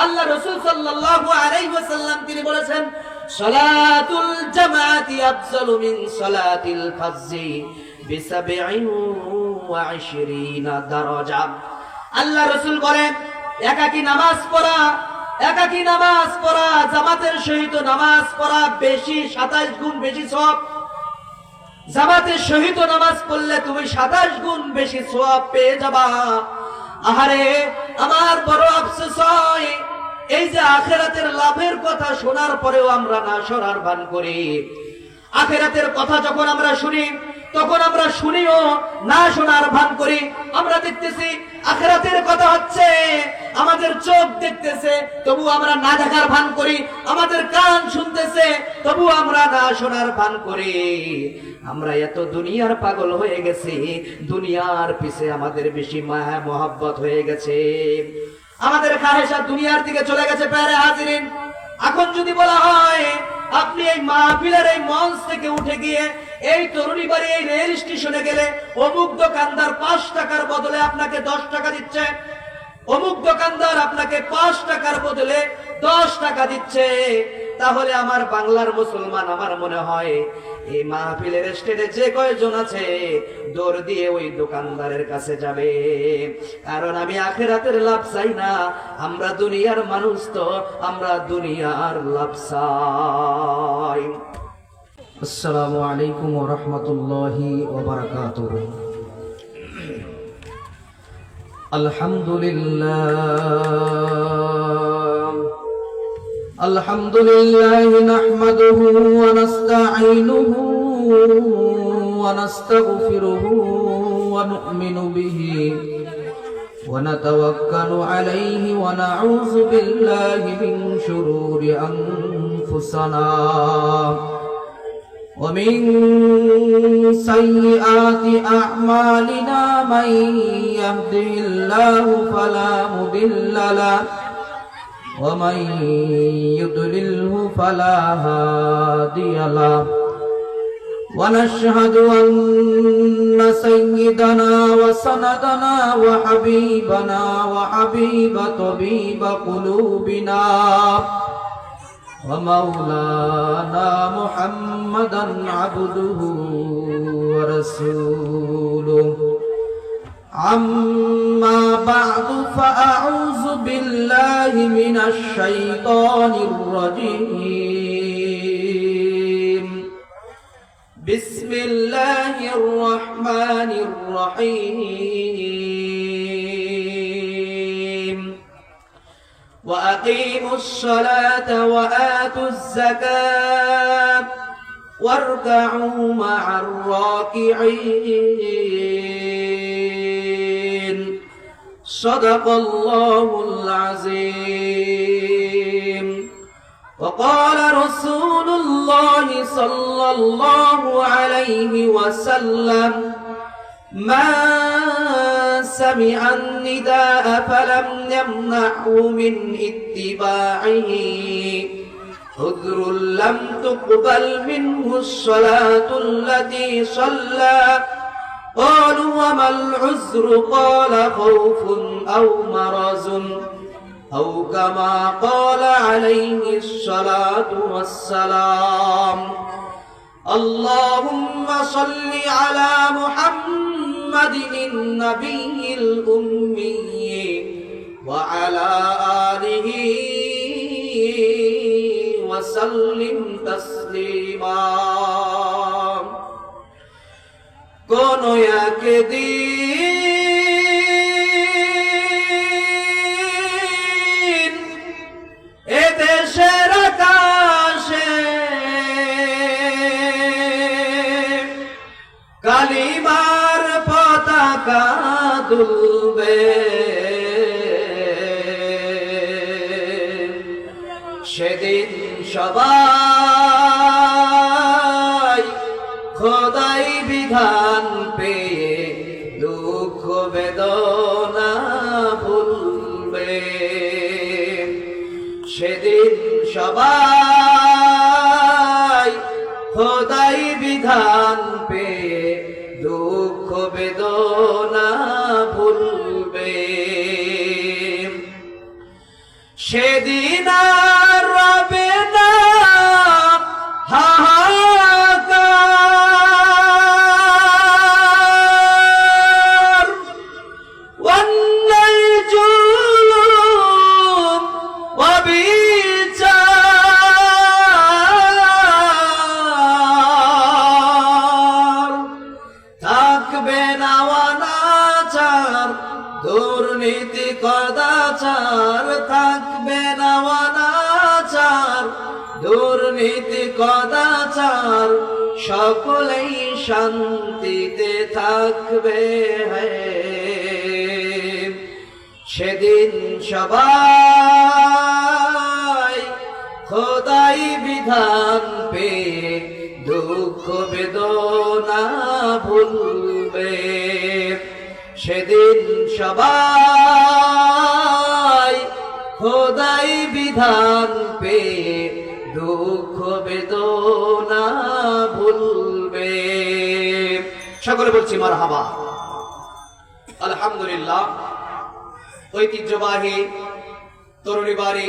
আল্লাহ রাসূল সাল্লাল্লাহু আলাইহি ওয়াসাল্লাম তিনি বলেছেন, সালাতুল জামাআতি আফজালু মিন সালাতিল ফাজরি বি27 দারাজা। আল্লাহ রাসূল বলেন, একাকী নামাজ পড়া জামাতের সহিত নামাজ পড়া বেশি, 27 গুণ বেশি সওয়াব। জামাতের সহিত নামাজ পড়লে তুমি 27 গুণ বেশি সওয়াব পেয়ে যাবা। আহারে আমার বড় আফসোস হয়, এই যে আখিরাতের লাভের কথা শোনার পরেও আমরা না শোনার ভান করি। আখিরাতের কথা যখন আমরা শুনি তখন আমরা শুনিও না শোনার ভান করি। আমরা দেখতেছি আখিরাতের কথা হচ্ছে, আমাদের চোখ দেখতেছে তবু আমরা না দেখার ভান করি, আমাদের কান শুনতেছে তবু আমরা না শোনার ভান করি। আমরা এত দুনিয়ার পাগল হয়ে গেছি, দুনিয়ার পিছে আমাদের বেশি মায়া মোহাব্বত হয়ে গেছে, আমাদের খাহেশা দুনিয়ার দিকে চলে গেছে। প্যারে হাজিরিন, এখন যদি বলা হয় আপনি এই মাহফিলের এই মঞ্চ থেকে উঠে গিয়ে এই তরুণী বাড়ি এই রেল স্টেশনে গেলে অমুক দোকানদার 5 টাকার বদলে আপনাকে 10 টাকা দিচ্ছে, অমুক দোকানদার আপনাকে 5 টাকার বদলে 10 টাকা দিচ্ছে, তাহলে আমার বাংলার মুসলমান আমার মনে হয় এই মাহফিলের স্টেজে যে কয়জন আছে দৌড় দিয়ে ওই দোকানদারের কাছে যাবে। কারণ আমি আখিরাতের লাভ চাই না, আমরা দুনিয়ার মানুষ, তো আমরা দুনিয়ার লাভ চাই। আসসালামু আলাইকুম ওয়া রাহমাতুল্লাহি ওয়া বারাকাতুহু। আলহামদুলিল্লাহ নাহমাদুহু ওয়া নাস্তাঈনুহু ওয়া নাস্তাগফিরুহু ওয়া নু'মিনু বিহি ওয়া নাতাওয়াক্কালু আলাইহি ওয়া নাউযু বিল্লাহি মিন শুরুরি আনফুসিনা ওয়া মিন সাইয়্যাতি আ'মালিনা মান ইয়াহদিহিল্লাহু ফালা মুদিল্লা লাহু ومن يضلله فلا هادي له ونشهد أن سيدنا وسندنا وحبيبنا وحبيب طبيب قلوبنا ومولانا محمدا عبده ورسوله أما بعد فأعوذ بالله من الشيطان الرجيم بسم الله الرحمن الرحيم وأقيموا الصلاة وآتوا الزكاة واركعوا مع الراكعين صدق الله العظيم. وقال رسول الله صلى الله عليه وسلم ما سمع النداء فلم يمنعه من اتباعه عذر لم تقبل منه الصلاة التي صلى. قالوا وما العذر؟ قال خوف أو مرض أو كما قال عليه الصلاة والسلام. اللهم صل على محمد النبي الأمي وعلى آله وسلم تسليما. কোন একদিন এদেশের আকাশে কালিমার পতাকা দুলবে, সেদিন সবাই খোদাই বিধান পেয়ে দুঃখ বেদনা ভুলবে। সেদিন সবাই খোদাই বিধান পেয়ে দুঃখ বেদনা ভুলবে। সেদিন আর রবে না হাহাকার, অন্যায় জুলুম অবিচার, থাকবে না অনাচার দুর্নীতি কদাচার, থাকবে না অনাচার দুর্নীতি কদাচার, সকলেই শান্তিতে থাকবে। সেদিন সবাই খোদাই বিধান পে দুঃখ বেদনা ভুলবে। সেদিন সবাই খোদাই বিধান পে দুঃখ বেদনা ভুলবে। সকলে বলছি মারহাবা। আলহামদুলিল্লাহ। ঐতিহ্যবাহী তরুণী বাড়ি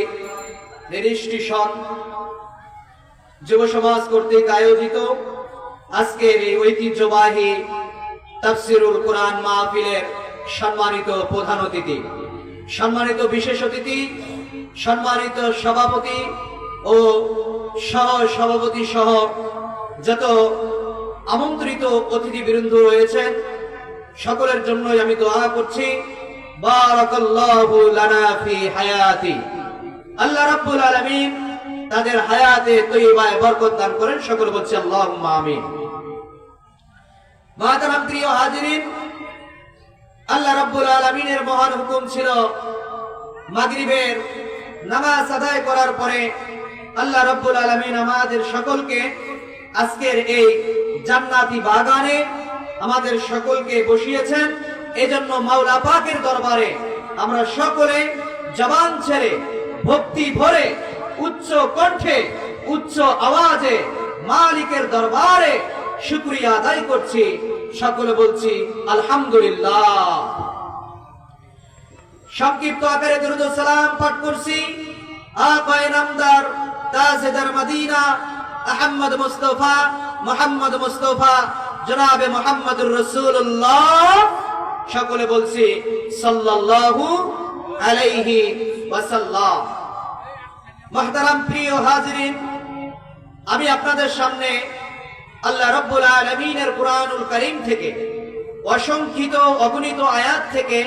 রেজিস্ট্রেশন যুব সমাজ কর্তৃক আয়োজিত আজকের এই ঐতিহ্যবাহী তাফসিরুল কোরআন মাহফিলের সম্মানিত প্রধান অতিথি, সম্মানিত বিশেষ অতিথি, সম্মানিত সভাপতি ও সহ সভাপতি সহ যত আমন্ত্রিত অতিথিবৃন্দ রয়েছেন, সকলের জন্যই আমি দোয়া করছি। বারাকাল্লাহু লানা ফি হায়াতি, আল্লাহ রাব্বুল আলামিন তাদের হায়াতে তৈয়বায় বরকত দান করেন। সকলে বলছি আল্লাহুম্মা আমিন। মাহতারাম প্রিয় হাজিরিন, আল্লাহ রাব্বুল আলামিনের মহান হুকুম ছিল মাগরিবের নামাজ আদায় করার পরে আল্লাহ রাব্বুল আলামিন আমাদের সকলকে আজকের এই জান্নাতি বাগানে আমাদের সকলকে বসিয়েছেন। এজন্য মাওলা পাকের দরবারে আমরা সকলে জবান ছেড়ে ভক্তি ভরে উচ্চ কণ্ঠে উচ্চ আওয়াজে মালিকের দরবারে শুকরিয়া আদায় করছি। সকলে বলছি আলহামদুলিল্লাহ। সংক্ষিপ্ত আকারে দুরূদ ও সালাম পাঠ করছি আকায়ে নামদার তাজদার মদিনা আহমদ মুস্তাফা মুহাম্মদ মুস্তাফা জনাবে মুহাম্মদুর রাসূলুল্লাহ। সকলে বলছি সাল্লাল্লাহু আলাইহি ওয়াসাল্লাম। মুহতারাম প্রিয় হাজিরিন, আমি আপনাদের সামনে আল্লাহ রাব্বুল আলামিনের কুরআনুল কারীম থেকে অসংখ্যিত অগণিত আয়াত থেকে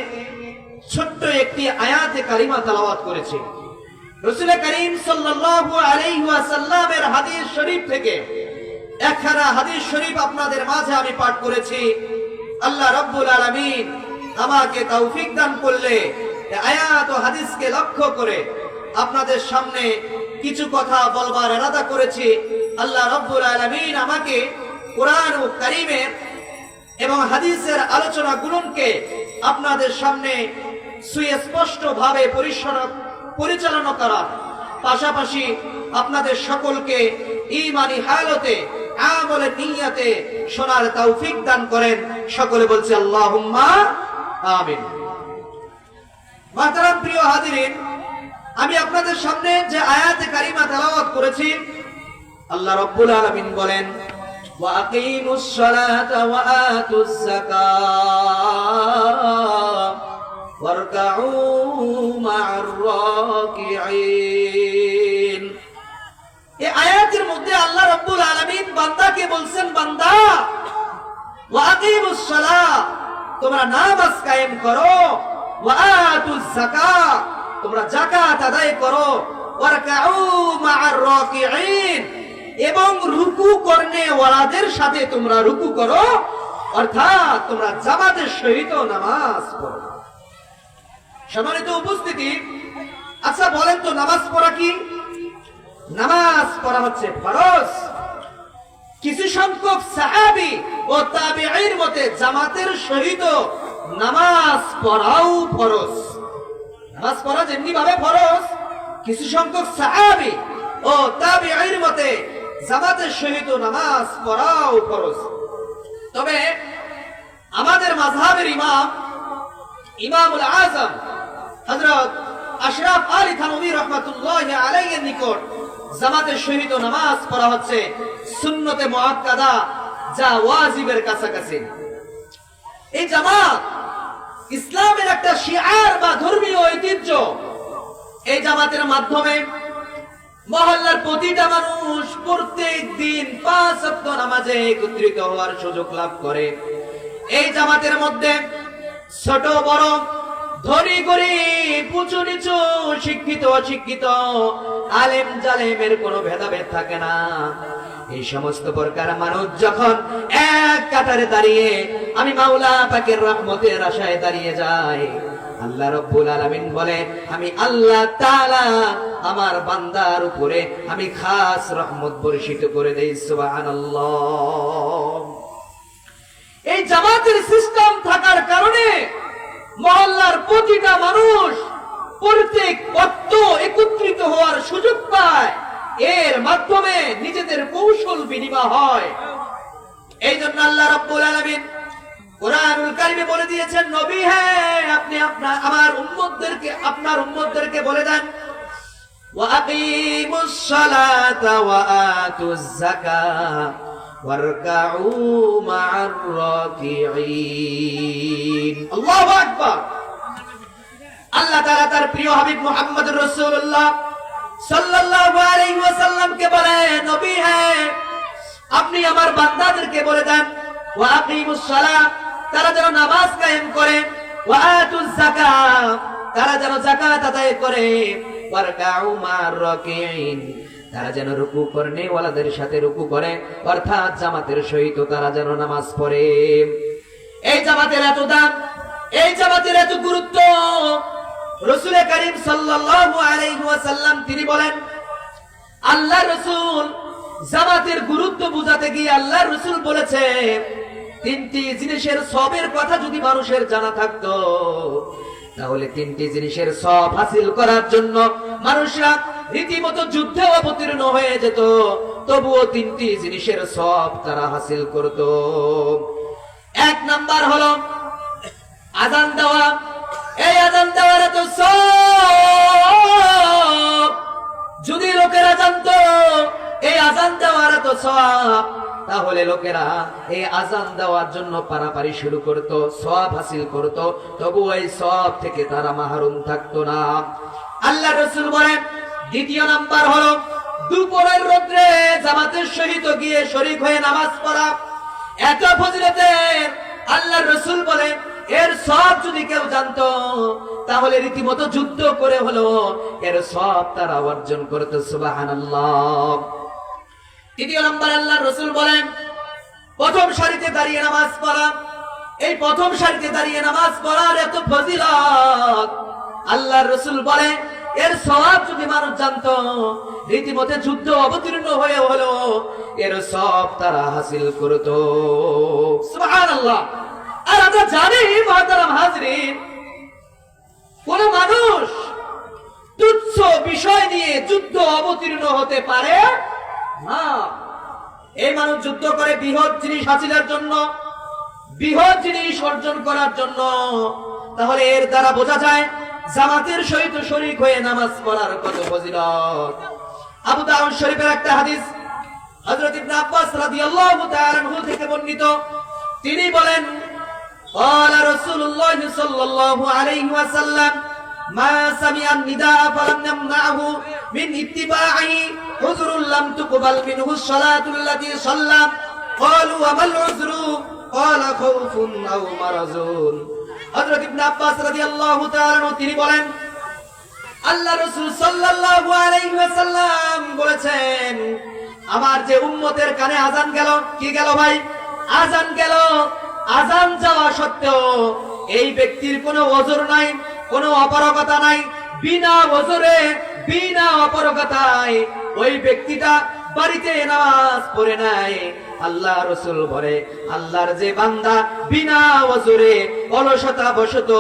ছোট্ট একটি আয়াতে কারিমা তেলাওয়াত করেছি। রাসূল করিম সাল্লাল্লাহু আলাইহি ওয়াসাল্লামের হাদিস শরীফ থেকে একখানা হাদিস শরীফ আপনাদের মাঝে আমি পাঠ করেছি। আল্লাহ রাব্বুল আলামিন আমাকে তৌফিক দান করলে আয়াত ও হাদিসকে লক্ষ্য করে আপনাদের সামনে কিছু কথা বলবার ইরাদা করেছি। আল্লাহ রাব্বুল আলামিন আমাকে কোরআন ও কারীমের এবং হাদিসের আলোচনাগুলোকে আপনাদের সামনে সুস্পষ্ট ভাবে পরিচালনা করার পাশাপাশি আপনাদের সকলকে ঈমানি হালতে আমলে নিয়তে শোনার তৌফিক দান করেন। সকলে বলছি আল্লাহুম্মা আমিন। মুহতারাম প্রিয় হাজিরিন, আমি আপনাদের সামনে যে আয়াতে কারিমা তেলাওয়াত করেছি, আল্লাহ রাব্বুল আলামিন বলেন ওয়া আকিমুস সালাতা ওয়া আতুজ যাকাত ওয়ারকাউ মা'আর রাকিঈন। এই আয়াতের মধ্যে আল্লাহ রাব্বুল আলামিন বান্দাকে বলছেন, বান্দা ওয়া আকিমুস সালাত, তোমরা নামাজ কায়েম করো, ওয়া আতুজ যাকাত, তোমরা যাকাত আদায় করো, ওয়ারকাউ মা'আর রাকিঈন, এবং রুকু করনে ওয়ালাদের সাথে তোমরা রুকু করো, অর্থাৎ তোমরা জামাতের সহিত নামাজ পড়ো। সম্মানিত উপস্থিতি, আচ্ছা বলেন তো নামাজ পড়া কি? নামাজ পড়া হচ্ছে ফরজ। কিছু সংখ্যক সাহাবী ও তাবেঈর মতে জামাতের সহিত নামাজ পড়াও ফরজ। নামাজ পড়া যেমনি ভাবে ফরজ, কিছু সংখ্যক সাহাবী ও তাবেঈর মতে জামাতের সহিত নামাজ পড়াও ফরজ। তবে আমাদের মাযহাবের ইমামুল আযম হযরত আশরাফ আলী থানভী রাহমাতুল্লাহি আলাইহির নিকট জামাতের সহিত নামাজ পড়া হচ্ছে সুন্নতে মুআক্কাদা, যা ওয়াজিবের কাছাকাছি। এই জামাত ইসলামের একটা শিআর বা ধর্মীয় ঐতিহ্য। এই জামাতের মাধ্যমে মহল্লার প্রতিটা মানুষ প্রত্যেক দিন 5 ওয়াক্ত নামাজে একত্রিত হওয়ার সুযোগ লাভ করে। এই জামাতের মধ্যে ছোট বড়, ধনী গরিব, উঁচু নিচু, শিক্ষিত অশিক্ষিত, আলেম জালেমের কোনো ভেদাভেদ থাকে না। এই সমস্ত প্রকার মানুষ যখন এক কাতারে দাঁড়িয়ে আমি মাওলা পাকের রহমতের আশায় দাঁড়িয়ে যায়, আল্লাহ রাব্বুল আলামিন বলে আমি আল্লাহ তাআলা আমার বান্দার উপরে আমি খাস রহমত বর্ষিত করে দেই। সুবহানাল্লাহ। এই জামাতের সিস্টেম থাকার কারণে মহল্লার প্রতিটা মানুষ প্রত্যেক ওয়াক্ত একত্রিত হওয়ার সুযোগ পায়। এর মাধ্যমে নিজেদের কৌশল বিনিময় হয়। এই জন্য আল্লাহ রাব্বুল আলামিন কুরআনুল কারীমে বলে দিয়েছেন, নবী হ্যাঁ আপনি আমার উম্মতদেরকে বলে দেন, ওয়া আকিমুস সালাতা ওয়া আতুজ যাকাত ওয়ারকাউ মা'আর রাকিঈন। আল্লাহু আকবার। আল্লাহ তাআলা তার প্রিয় হাবিব মুহাম্মদুর রাসূলুল্লাহ সাল্লাল্লাহু আলাইহি ওয়াসাল্লামকে বলেন, নবী হ্যাঁ আপনি আমার বান্দাদেরকে বলে দেন, ওয়া আকিমুস সালাত তারা যেন নামাজ কায়েম করে, ওয়া আতুজ যাকাত তারা যেন যাকাত আদায় করে, ওয়ারকাউ মা'আর রাকিঈন তারা যেন রুকু করনে ওয়ালাদের সাথে রুকু করে, অর্থাৎ জামাতের সহিত তারা যেন নামাজ পড়ে। এই জামাতের এত দাম, এই জামাতের এত গুরুত্ব, রাসূল করিম সাল্লাল্লাহু আলাইহি ওয়াসাল্লাম তিনি বলেন, আল্লাহ রাসূল জামাতের গুরুত্ব বুঝাতে গিয়ে আল্লাহ রাসূল বলেছে, তিনটি জিনিসের সওয়াবের কথা যদি মানুষের জানা থাকতো তাহলে তিনটি জিনিসের সওয়াব হাসিল করার জন্য মানুষরা রীতিমতো যুদ্ধে অবতীর্ণ হয়ে যেত, তবুও তিনটি জিনিসের সওয়াব তারা হাসিল করত। এক নাম্বার হলো আযান দেওয়া। এই আযান দেওয়ার এত সওয়াব, যদি লোকেরা জানতো এই আযান দেওয়ার এত সওয়াব, তাহলে লোকেরা এই আযান দেওয়ার জন্য পারাপারি শুরু করত, সওয়াব হাসিল করত, তবু এই সওয়াব থেকে তারা মাহরুম থাকতো না। আল্লাহ রাসূল বলেন, দ্বিতীয় নাম্বার হলো দুপুরের রোদ্রে জামাতের সহিত গিয়ে শরীক হয়ে নামাজ পড়া। এত ফজিলতের আল্লাহ রাসূল বলেন, এর সওয়াব যদি কেউ জানতো তাহলে রীতিমতো যুদ্ধ করে হলো এর সওয়াব তারা অর্জন করত। সুবহানাল্লাহ। তৃতীয় নাম্বার আল্লাহ রাসূল বলেন, প্রথম সারিতে দাঁড়িয়ে নামাজ পড়া। এই প্রথম সারিতে দাঁড়িয়ে নামাজ পড়ার এত ফজিলত আল্লাহ রাসূল বলেন, এর সওয়াব যদি মানুষ জানতো রীতিমতো যুদ্ধ অবতীর্ণ হয়ে হলো এর সওয়াব তারা হাসিল করত। সুবহানাল্লাহ। আর আমরা জানি মুহতারাম হাজরিন, কোন মানুষ তুচ্ছ বিষয় নিয়ে যুদ্ধ অবতীর্ণ হতে পারে না। এই মানুষ যুদ্ধ করে বৃহৎ জিনিস হাসিলের জন্য, বৃহৎ জিনিস অর্জন করার জন্য। তাহলে এর দ্বারা বোঝা যায় জামাতের সহিত শরীক হয়ে নামাজ পড়ার কত ফজিলত। আবু দাউদ শরীফের একটা হাদিস হযরত ইবনে আব্বাস রাদিয়াল্লাহু তাআলা আনহু থেকে বর্ণিত, তিনি বলেন, قال رسول الله صلى الله عليه وسلم ما سمع النداء فلم يمنعه من اتباعه عذر لم تقبل منه الصلاة التي صلى قالوا وما العذر قال خوف أو مرض। হযরত ইবনে আব্বাস রাদিয়াল্লাহু তাআলা আনহু তিনি বলেন, আল্লাহ রাসূল সাল্লাল্লাহু আলাইহি ওয়াসাল্লাম বলেছেন, আমার যে উম্মতের কানে আযান গেল, কি গেল ভাই? আযান গেল। আযান যাওয়া সত্ত্বেও এই ব্যক্তির কোনো ওযর নাই, কোনো অপারগতা নাই, বিনা ওযরে বিনা অপারগতায় ওই ব্যক্তিটা বাড়িতে নামাজ পড়ে নাই। আল্লাহ রাসূল বলে, আল্লাহর যে বান্দা বিনা ওযরে অলসতা বশত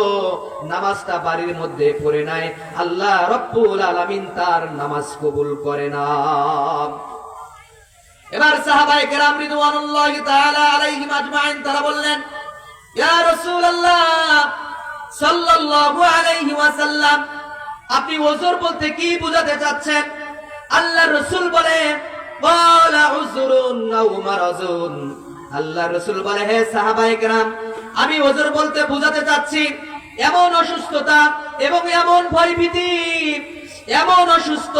নামাজটা বাড়ির মধ্যে পড়ে নাই, আল্লাহ রব্বুল আলামিন তার নামাজ কবুল করে না। এবার সাহাবায়ে কেরাম রিদওয়ানুল্লাহি তাআলা আলাইহিম আজমাইন তারা বললেন, ইয়া রাসূলুল্লাহ সাল্লাল্লাহু আলাইহি ওয়াসাল্লাম, আপনি ওজর বলতে কি বোঝাতে চাচ্ছেন? আল্লাহ রসুল বলে ওয়ালা উযরুন আও মারাজুন। আল্লাহ রসুল বলে হে সাহাবায়ে কেরাম, আমি ওজর বলতে বোঝাতে চাচ্ছি এমন অসুস্থতা এবং এমন ভয়ভীতি, এমন অসুস্থ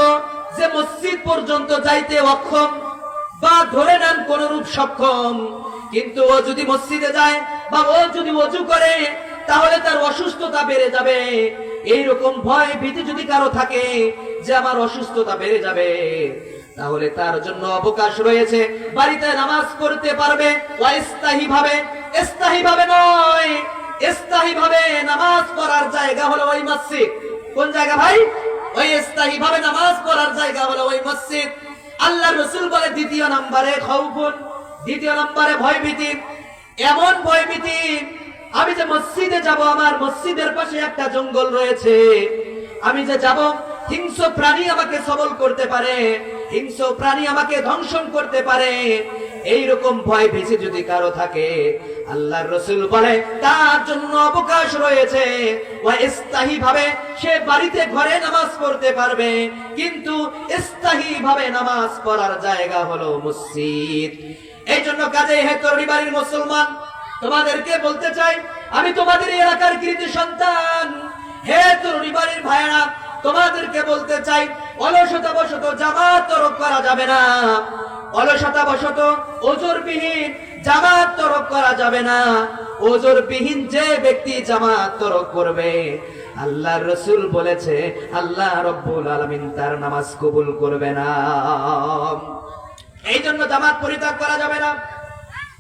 যে মসজিদ পর্যন্ত যাইতে অক্ষম, বা ধরে নেন কোন রূপ সক্ষম, কিন্তু ও যদি মসজিদে যায় বা ও যদি ওযু করে তাহলে তার অসুস্থতা বেড়ে যাবে। এইরকম ভয় ভীতি যদি কারো থাকে যে আমার অসুস্থতা বেড়ে যাবে, তাহলে তার জন্য অবকাশ রয়েছে, বাড়িতে নামাজ পড়তে পারবে। ওয়াইস্তাহি ভাবে, ইস্তাহি ভাবে নয়, ইস্তাহি ভাবে নামাজ পড়ার জায়গা হলো ওই মসজিদ। কোন জায়গা ভাই? ওই ইস্তাহি ভাবে নামাজ পড়ার জায়গা হলো ওই মসজিদ। আল্লাহ রসুল বলে দ্বিতীয় নম্বরে খাউফুন, দ্বিতীয় নম্বরে ভয়ভীতি। এমন ভয়ভীতি, আমি যে মসজিদে যাব, আমার মসজিদের পাশে একটা জঙ্গল রয়েছে, আমি যে যাব হিংস্র প্রাণী আমাকে সবল করতে পারে, হিংস্র প্রাণী আমাকে ধ্বংসন করতে পারে। এইরকম ভয় ভীতি যদি কারো থাকে, আল্লাহর রাসূল বলে তার জন্য অবকাশ রয়েছে। ওয়া ইস্তাহি ভাবে সে বাড়িতে ঘরে নামাজ পড়তে পারবে, কিন্তু ইস্তাহি ভাবে নামাজ পড়ার জায়গা হলো মসজিদ। এই জন্য কাজে হে তরুণী বাড়ির মুসলমান, তোমাদেরকে বলতে চাই, আমি তোমাদের এলাকার কৃতি সন্তান। হে তরুণী বাড়ির ভাইয়েরা, তোমাদেরকে বলতে চাই, অলসতা বশত জামাত তরক করা যাবে না। অলসতা বশত ওজরবিহীন জামাত তরক করা যাবে না। ওজরবিহীন যে ব্যক্তি জামাত তরক করবে, আল্লাহর রাসূল বলেছে আল্লাহ রাব্বুল আলামিন তার নামাজ কবুল করবে না। এই জন্য জামাত পরিত্যাগ করা যাবে না।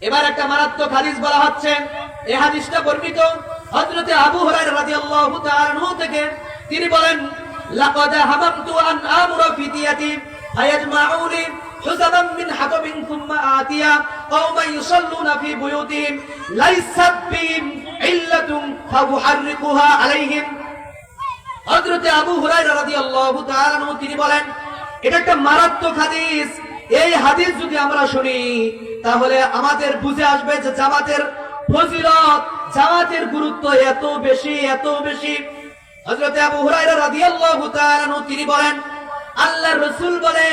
এবার একটা মারাত্মক হাদিস বলা হচ্ছে। এই হাদিসটা বর্ণিত হযরতে আবু হুরায়রা রাদিয়াল্লাহু তাআলা আনহু থেকে। তিনি বলেন, লাকাদ হামামতু আন আমুরা ফিতিয়াতি ফায়াজমাউনি হুযামান মিন হাতাবিন সুম্মা আতিয়া কওমান ইউসাল্লুনা ফি বুয়ুতিহিম লাইসাত বিহিম ইল্লাতুন ফাউহাররিকুহা আলাইহিম। হযরতে আবু হুরায়রা রাদিয়াল্লাহু তাআলা আনহু তিনি বলেন, এটা একটা মারাত্মক হাদিস। এই হাদিস যদি আমরা শুনি তাহলে আমাদের বুঝে আসবে যে জামাতের ফজিলত, জামাতের গুরুত্ব এত বেশি, এত বেশি। হযরতে আবু হুরায়রা রাদিয়াল্লাহু তাআলা আনহু তিনি বলেন, আল্লাহর রাসূল বলে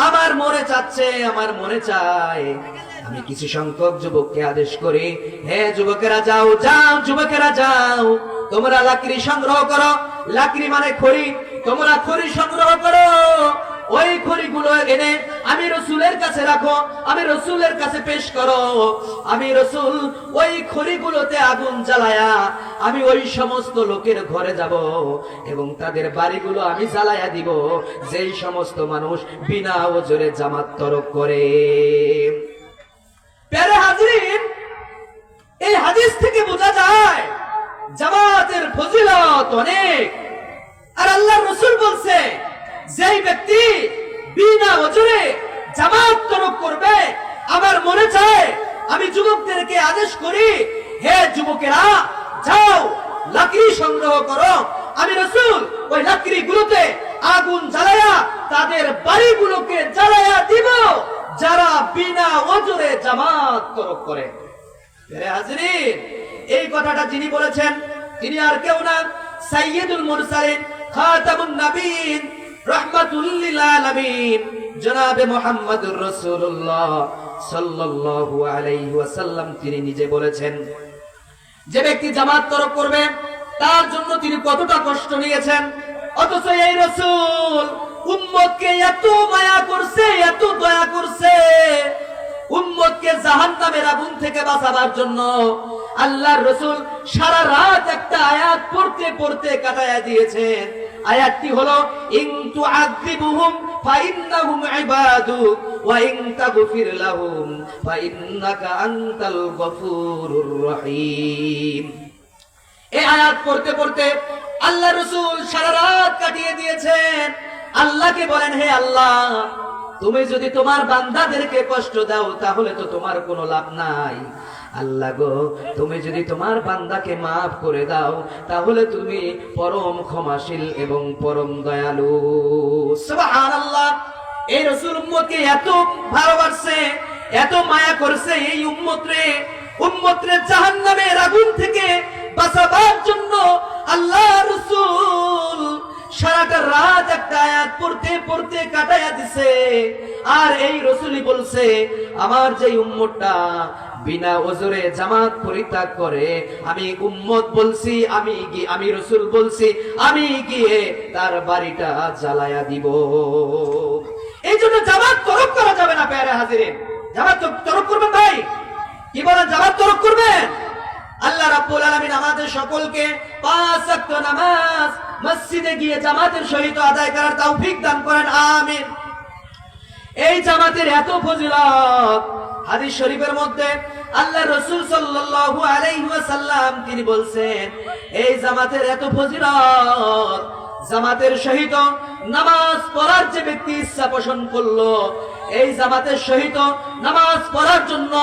আমার মনে চাচ্ছে, আমার মনে চায় আমি কিছু সংখ্যক যুবককে আদেশ করি, হে যুবকেরা যাও, যাও যুবকেরা যাও, তোমরা লাকড়ি সংগ্রহ করো। লাকড়ি মানে খড়ি। তোমরা খড়ি সংগ্রহ করো, ওই খড়িগুলো এনে আমি রাসূলের কাছে রাখো, আমি রাসূলের কাছে পেশ করো। আমি রাসূল ওই খড়িগুলোতে আগুন জ্বালায়া আমি ওই সমস্ত লোকের ঘরে যাব এবং তাদের বাড়িগুলো আমি জ্বালায়া দিব যেই সমস্ত মানুষ বিনা ওজরে জামাত তরক করে। প্যারে হাজরিন, এই হাদিস থেকে বোঝা যায় জামাতের ফজিলত অনেক। আর আল্লাহর রাসূল বলছে, যেই ব্যক্তি বিনা ওজরে জামাত তরক করবে, আমার মনে চায় আমি যুবকদেরকে আদেশ করি, হে যুবকেরা যাও লাকড়ি সংগ্রহ করো। আমি রাসূল ওই লাকড়িগুলোতে আগুন জ্বালায়া তাদের বাড়িগুলোকে জ্বালায়া দিব যারা বিনা ওজরে জামাত তরক করে। প্রিয় হাজরিন, এই কথাটা যিনি বলেছেন তিনি আর কেউ না, সাইয়্যিদুল মুরসালিন খাতামুন নবীন রাহমাতুল লিল আলামিন জনাবে মুহাম্মদুর রাসূলুল্লাহ সাল্লাল্লাহু আলাইহি ওয়াসাল্লাম। তিনি নিজে বলেছেন যে ব্যক্তি জামাত তরক করবে তার জন্য তিনি কতটা কষ্ট নিয়েছেন। অথচ এই রাসূল উম্মতকে এত মায়া করছে, এত দয়া করছে, উম্মতকে জাহান্নামের আগুন থেকে বাঁচাবার জন্য আল্লাহর রাসূল সারা রাত একটা আয়াত পড়তে পড়তে কাটায়া দিয়েছেন। আয়াতটি হলো, ইন তুআযিবুহুম ফাইন্নাহুম ইবাদুক ওয়া ইন তাগফির লাহুম ফাইন্নাকা আনতাল গফুরুর রহিম। এই আয়াত পড়তে পড়তে আল্লাহর রাসূল সারা রাত কাটিয়ে দিয়েছেন। আল্লাহকে বলেন, হে আল্লাহ, তুমি যদি তোমার বান্দাদেরকে কষ্ট দাও তাহলে তো তোমার কোনো লাভ নাই। আল্লাহ গো, তুমি যদি তোমার বান্দাকে মাফ করে দাও তাহলে তুমি পরম ক্ষমাশীল এবং পরম দয়ালু। সুবহানাল্লাহ। এই রাসূল উম্মতকে এত ভালোবাসে, এত মায়া করছে, এই উম্মতরে জাহান্নামের আগুন থেকে বাঁচাবার জন্য আল্লাহ রাসূল সারাটা রাত একটা আয়াত পড়তে পড়তে কাটাইয়া দিছে। আর এই রাসূলই বলছে আমার যে উম্মতটা বিনা ওজরে জামাত পরিত্যাগ করে, আমি উম্মত বলছি, আমি রাসূল বলছি, আমি গিয়ে তার বাড়িটা জ্বালায়া দিব। এই জন্য জামাত তরক করা যাবে না। প্যারে হাজিরিন, জামাত তরক করবেন ভাই? কি বলেন, জামাত তরক করবেন? আল্লাহ রাব্বুল আলামিন আমাদের সকলকে 5 ওয়াক্ত নামাজ মসজিদে গিয়ে জামাতের সহিত আদায় করার তৌফিক দান করেন, আমিন। এই জামাতের এত ফজিলত, হাদিস শরীফের মধ্যে আল্লাহ রাসূল সাল্লাল্লাহু আলাইহি ওয়াসাল্লাম তিনি বলছেন, এই জামাতের এত ফজিলত, জামাতের সহিত নামাজ পড়ার যে ব্যক্তি ইচ্ছা পোষণ করলো, এই জামাতের সহিত নামাজ পড়ার জন্য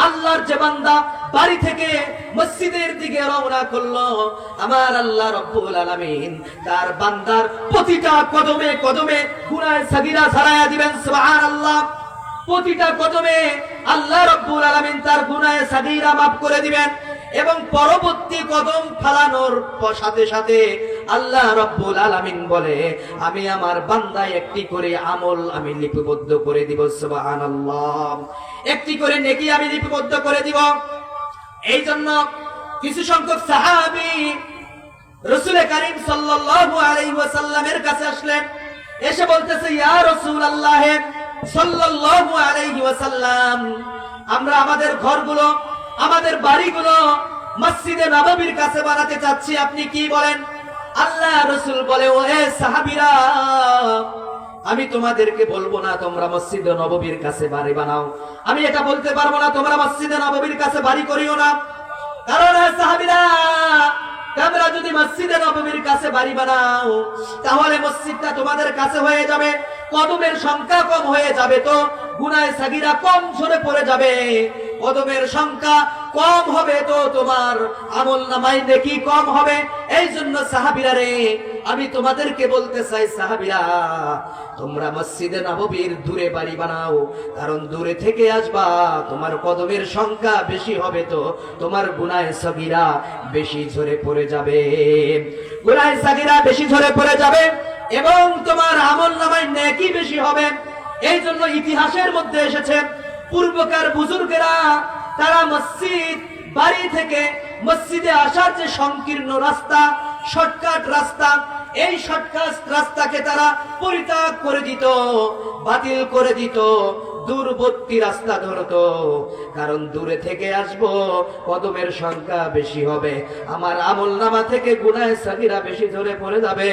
আল্লাহর যে বান্দা বাড়ি থেকে মসজিদের দিকে রওনা করলো, আমার আল্লাহ রাব্বুল আলামিন তার বান্দার প্রতিটা কদমে কদমে গুনাহ সাগীরা ছাড়াইয়া দিবেন, সুবহানাল্লাহ। প্রতিটা কদমে আল্লাহ রাব্বুল আলামিন তার গুনাহ সাগীরা মাফ করে দিবেন, এবং পরবর্তী কদম ফেলানোর সাথে সাথে আল্লাহ রাব্বুল আলামিন বলে, আমি আমার বান্দায় একটি করে আমল আমি লিপিবদ্ধ করে দিব, সুবহানাল্লাহ। একটি করে নেকি আমি লিপিবদ্ধ করে দিব। এই জন্য কিছু সংখ্যক সাহাবী রাসূল কারীম সাল্লাল্লাহু আলাইহি ওয়াসাল্লামের কাছে আসলেন, এসে বলতেছে, ইয়া রাসূলুল্লাহ সাল্লাল্লাহু আলাইহি ওয়াসাল্লাম, আমরা আমাদের ঘরগুলো, আমাদের বাড়িগুলো মসজিদে নববীর কাছে বানাতে চাচ্ছি, আপনি কি বলেন? আল্লাহ রাসূল বলে, ও হে সাহাবীরা, আমি তোমাদেরকে বলবো না তোমরা মসজিদে নববীর কাছে বাড়ি বানাও, আমি এটা বলতে পারবো না তোমরা মসজিদে নববীর কাছে বাড়ি করিও না। কারণ হে সাহাবীরা, তোমরা যদি মসজিদে নববীর কাছে বাড়ি বানাও, তাহলে মসজিদটা তোমাদের কাছে হয়ে যাবে, কদমের সংখ্যা কম হয়ে যাবে, তো গুনাহ সাগীরা কম ঝরে পড়ে যাবে। কদমের সংখ্যা কম হবে তো তোমার আমলনামায় নেকি কম হবে। এই জন্য সাহাবীরা রে, আমি তোমাদেরকে বলতে চাই, সাহাবীরা, তোমরা মসজিদে নববীর দূরে বাড়ি বানাও, কারণ দূরে থেকে আসবা, তোমার কদমের সংখ্যা বেশি হবে, তো তোমার গুনাহ সাগীরা বেশি ঝরে পড়ে যাবে, গুনাহ সাগীরা বেশি ঝরে পড়ে যাবে, এবং তোমার আমলনামায় নেকি বেশি হবে। এই জন্য ইতিহাসের মধ্যে এসেছে, পূর্বকার বুজুর্গেরা তারা মসজিদ বাড়ি থেকে মসজিদে আসার যে সংকীর্ণ রাস্তা, শর্টকাট রাস্তা, এই শর্টকাট রাস্তাকে তারা পরিত্যাগ করে দিত, বাতিল করে দিত, দূরবর্তী রাস্তা ধরতো। কারণ দূরে থেকে আসবো, কদমের সংখ্যা বেশি হবে, আমার আমলনামা থেকে গুনাহ সাগীরা বেশি ঝরে পড়ে যাবে।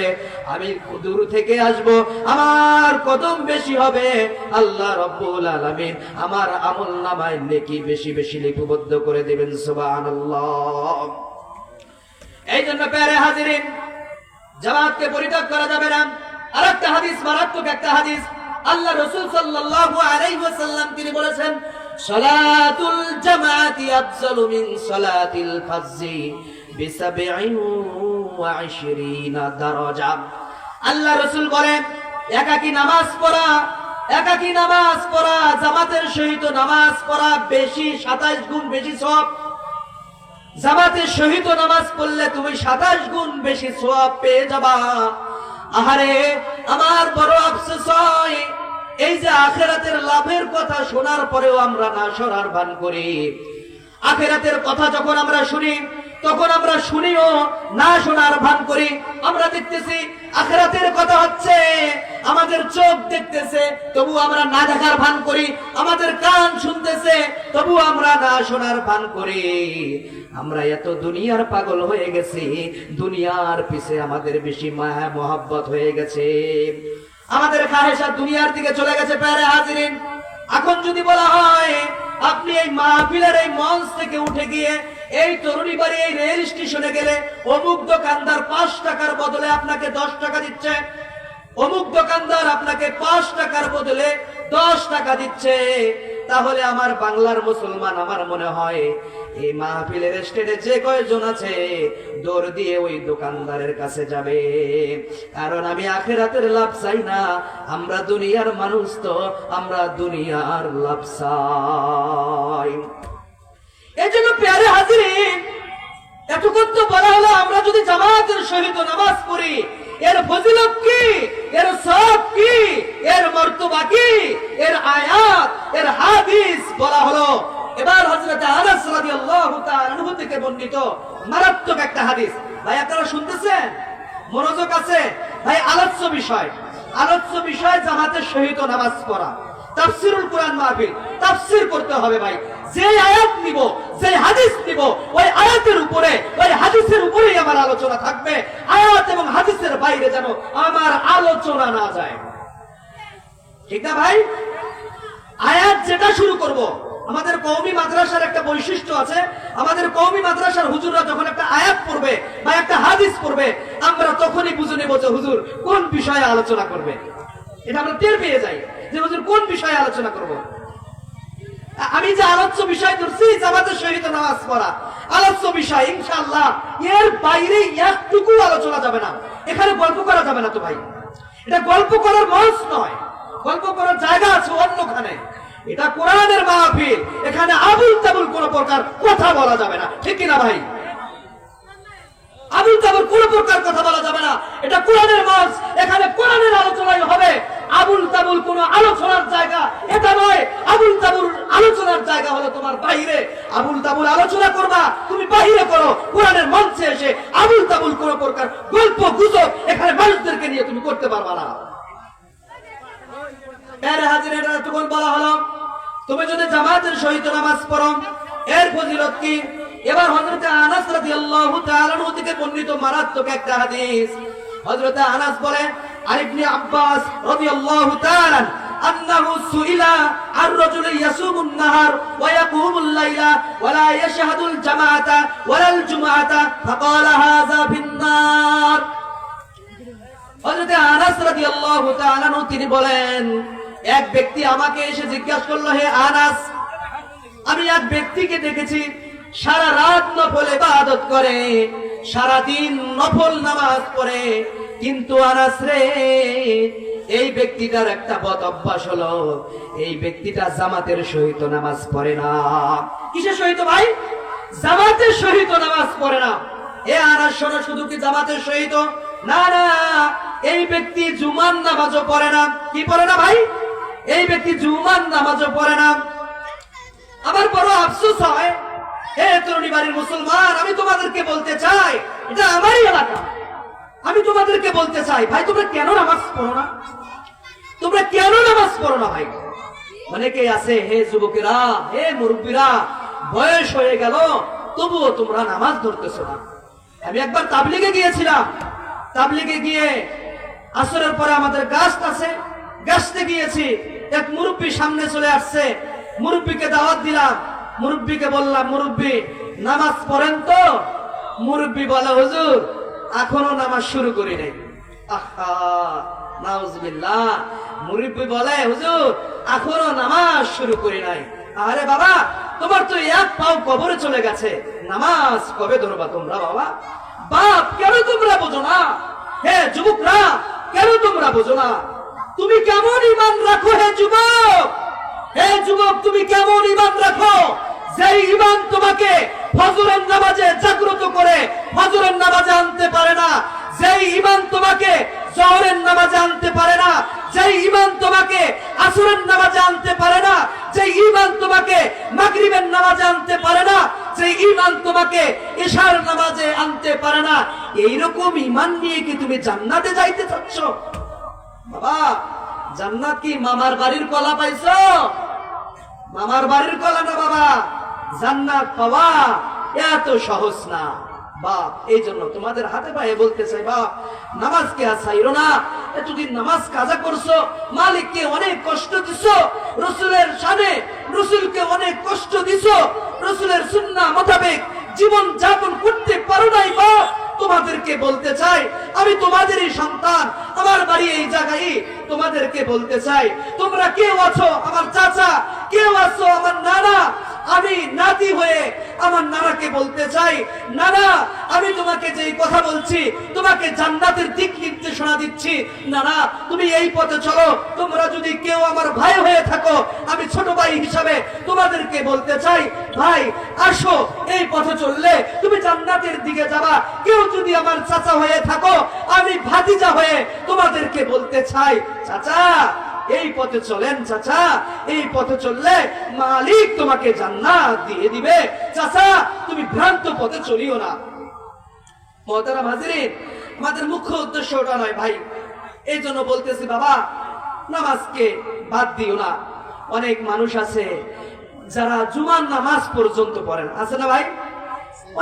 আমি দূর থেকে আসবো, আমার কদম বেশি হবে, আল্লাহ রাব্বুল আলামিন আমার আমলনামায় নেকি বেশি বেশি লিপিবদ্ধ করে দিবেন, সুবহানাল্লাহ। এই জন্য প্যারে হাজিরিন, জামাতকে পরিত্যাগ করা যাবে না। আরেকটা হাদিস, মারাত্মক একটা হাদিস, আল্লাহ রাসূল সাল্লাল্লাহু আলাইহি ওয়াসাল্লাম তিনি বলেছেন, সালাতুল জামাতি আফজালু মিন সালাতিল ফাজরি বি27 দারাজা। আল্লাহ রাসূল বলেন, একাকী নামাজ পড়া জামাতের সহিত নামাজ পড়া বেশি, 27 গুণ বেশি সওয়াব। জামাতের সহিত নামাজ পড়লে তুমি 27 গুণ বেশি সওয়াব পেয়ে যাবা। আহারে, আমার বড় আফসোস হয়, এই যে আখিরাতের লাভের কথা শোনার পরেও আমরা না শোনার ভান করি। আখিরাতের কথা যখন আমরা শুনি, তখন আমরা শুনিও না শোনার ভান করি। আমরা দেখতেছি আখিরাতের কথা হচ্ছে, আমাদের চোখ দেখতেছে, তবু আমরা না দেখার ভান করি, আমাদের কান শুনতেছে, তবু আমরা না শোনার ভান করি। আমরা এত দুনিয়ার পাগল হয়ে গেছি, দুনিয়ার পিছে আমাদের বেশি মায়া মোহাব্বত হয়ে গেছে, আমাদের খাহেশা দুনিয়ার দিকে চলে গেছে। প্যারে হাজিরিন, এখন যদি বলা হয় আপনি এই মাহফিলের এই মঞ্চ থেকে উঠে গিয়ে এই তরুণী বাড়ি এই রেল স্টেশনে গেলে অমুক দোকানদার 5 টাকার বদলে আপনাকে 10 টাকা দিচ্ছে, অমুক দোকানদার আপনাকে 5 টাকার বদলে 10 টাকা দিচ্ছে, তাহলে আমার বাংলার মুসলমান, আমার মনে হয় এই মাহফিলের স্টেজে যে কয়জন আছে দৌড় দিয়ে ওই দোকানদারের কাছে যাবে। কারণ আমি আখিরাতের লাভ চাই না, আমরা দুনিয়ার মানুষ, তো আমরা দুনিয়ার লাভ চাই। এই জন্য প্যারে হাজিরিন, এতক্ষণ তো বলা হলো আমরা যদি জামাতের সহিত নামাজ পড়ি, এর ফজিলত কি, এর সওয়াব কি, এর মর্তবা কি, এর আয়াত, এর হাদিস বলা হলো। এবার হযরত আনাস রাদিয়াল্লাহু তাআলা আনহু থেকে বর্ণিত মারাত্মক একটা হাদিস। ভাই আপনারা শুনতেছেন? মনোযোগ আছে ভাই? আলোচ্য বিষয় জামাতের সহিত নামাজ পড়া, তাফসীরুল কোরআন মাহফিল, তাফসীর করতে হবে ভাই। যে আয়াত নিব, যে হাদিস নিব, ওই আয়াতের উপরে, ওই হাদিসের উপরেই আমার আলোচনা থাকবে। আয়াত এবং হাদিসের বাইরে যেন আমার আলোচনা না যায়, ঠিক না ভাই? আয়াত যেটা শুরু করব, আমাদের কওমি মাদ্রাসার একটা বৈশিষ্ট্য আছে, আমাদের কওমি মাদ্রাসার হুজুররা যখন একটা আয়াত পড়বে বা একটা হাদিস পড়বে, আমরা তখনই বুঝে নেব যে হুজুর কোন বিষয়ে আলোচনা করবে। এটা আমরা টের পেয়ে যাই যে হুজুর কোন বিষয়ে আলোচনা করব। আমি যে আলোচ্য বিষয় ধরছি জামাতের সহিত নামাজ পড়া, আলোচ্য বিষয় ইনশাআল্লাহ এর বাইরে একটুকু আলোচনা যাবে না। এখানে গল্প করা যাবে না তো ভাই, এটা গল্প করার মঞ্চ নয়, গল্প করার জায়গা আছে অন্যখানে। এটা কোরআনের মাহফিল, এখানে আবুল তাবুল কোন প্রকার কথা বলা যাবে না, ঠিক কিনা ভাই? আবুল তাবুল কোন প্রকার কথা বলা যাবে না। এটা কোরআনের মঞ্চ, এখানে কোরআনের আলোচনাই হবে। আবুল তাবুল কোন আলোচনার জায়গা এটা নয়। আবুল তাবুল আলোচনার জায়গা হলো তোমার বাইরে। আবুল তাবুল আলোচনা করবা তুমি বাইরে করো, কোরআনের মঞ্চে এসে আবুল তাবুল কোন প্রকার গল্প গুজব এখানে মানুষদেরকে নিয়ে তুমি করতে পারবা না। তখন বলা হলো তুমি যদি জামাতের সহিত নামাজ পড়ো এর ফজিলত কি। এবার হযরত আনাস রাদিয়াল্লাহু তাআলা আনহু থেকে বর্ণিত মারাত্মক একটা হাদিস। হযরত আনাস বলেন আর ইবনে আব্বাস রাদিয়াল্লাহু তাআলা আন্নাহু সুইলা আর রাজুল ইয়াসুমুন নাহার ওয়া ইয়াকুমুল লাইলা ওয়া লা ইয়াশহাদুল জামাআতা ওয়ালাল জুমআতা ফাকালা হাযা ফিন্নার। হযরত আনাস রাদিয়াল্লাহু তাআলা আনহু তিনি বলেন এক ব্যক্তি আমাকে এসে জিজ্ঞাসা করলো, হে আনাস, আমি এক ব্যক্তিকে দেখেছি সারা রাত নফল ইবাদত করে, সারা দিন নফল নামাজ পড়ে, কিন্তু আনাস রে এই ব্যক্তিটার একটা বদ অভ্যাস হলো, এই ব্যক্তিটা জামাতের সহিত নামাজ পড়ে না। কিসের সহিত ভাই? জামাতের সহিত নামাজ পড়ে না। এ আনাস শোনো, শুধু কি জামাতের সহিত না, না, এই ব্যক্তি জুমার নামাজও পড়ে না। কি পড়ে না ভাই? এই ব্যক্তি জুমার নামাজও পড়ে না। আমার বড় আফসোস হয়, হে তরুণী বাড়ির মুসলমান, আমি তোমাদেরকে বলতে চাই, এটা আমারই এলাকা, আমি তোমাদেরকে বলতে চাই ভাই তোমরা কেন নামাজ পড়ো না? তোমরা কেন নামাজ পড়ো না ভাই? অনেকেই আছে, হে যুবকেরা, হে মুরব্বীরা, বয়স হয়ে গেল তবুও তোমরা নামাজ ধরতেছো না। আমি একবার তাবলিগে গিয়েছিলাম, তাবলিগে গিয়ে আসরের পরে আমাদের গাছ আছে, গাছতে গিয়েছি, এক মুরব্বী সামনে চলে আসছে, মুরব্বীকে দাওয়াত দিলাম, মুরব্বীকে বললাম, মুরব্বী নামাজ পড়েন তো? মুরব্বী বলে, হুজুর এখনো নামাজ শুরু করি নাই। আহা নাউজুবিল্লাহ। মুরব্বী বলে, হুজুর এখনো নামাজ শুরু করি নাই। আরে বাবা, তোমার তো এক পাও কবরে চলে গেছে, নামাজ কবে ধরবা তোমরা? বাবা বাপ, কেন তোমরা বোঝো না? হে যুবকরা, কেন তোমরা বোঝো না? তুমি কেমন ঈমান রাখো হে যুবক? হে যুবক, তুমি কেমন ঈমান রাখো যে ঈমান তোমাকে ফজরের নামাজে জাগ্রত করে ফজরের নামাজে আনতে পারে না, যে ঈমান তোমাকে জোহরের নামাজে আনতে পারে না, যে ঈমান তোমাকে আসরের নামাজে আনতে পারে না, যে ঈমান তোমাকে মাগরিবের নামাজে আনতে পারে না, যে ঈমান তোমাকে ইশার নামাজে আনতে পারে না, এইরকম ঈমান নিয়ে কি তুমি জান্নাতে যাইতে চাচ্ছ? বাবা, জান্নাত কি মামার বাড়ির কলা পাইছো? মামার বাড়ির কলা না বাবা, জান্নাত পাওয়া এত সহজ না বাপ। এই জন্য তোমাদের হাতে পায়ে বলতে চাই, বাপ নামাজকে ছাইরো না। এতদিন নামাজ কাজা করছো, মালিককে অনেক কষ্ট দিছো, রসুলের শানে রসুলকে অনেক কষ্ট দিছো, রসুলের সুন্নাহ মোতাবেক জীবন যাপন করতে পারো নাই বাপ। তোমাদেরকে বলতে চাই, আমি তোমাদেরই সন্তান, আমার বাড়ি এই জায়গায়, তোমাদেরকে বলতে চাই, তোমরা কেউ আছো আমার চাচা, কেউ আছো আমার নানা, আমি নাতি হয়ে আমার নানাকে বলতে চাই, নানা আমি তোমাকে যেই কথা বলছি, তোমাকে জান্নাতের দিক নির্দেশনা দিচ্ছি, নানা তুমি এই পথে চলো। তোমরা যদি কেউ আমার ভাই হয়ে থাকো, আমি ছোট ভাই হিসাবে তোমাদেরকে বলতে চাই, ভাই আসো, এই পথে চললে তুমি জান্নাতের দিকে যাবা। কেউ যদি আমার চাচা হয়ে থাকো, আমি ভাতিজা হয়ে তোমাদেরকে বলতে চাই, চাচা এই পথে চলেন, চাচা এই পথে চললে মালিক তোমাকে জান্নাত দিয়ে দিবে। চাচা তুমি ভ্রান্ত পথে চলিও না। মুহতারাম হাজিরিন, আমাদের মুখ্য উদ্দেশ্য ওটা নয় ভাই। এই জন্য বলতেছি বাবা, নামাজকে বাদ দিও না। অনেক মানুষ আছে যারা জুমার নামাজ পর্যন্ত পড়েন, আছে না ভাই?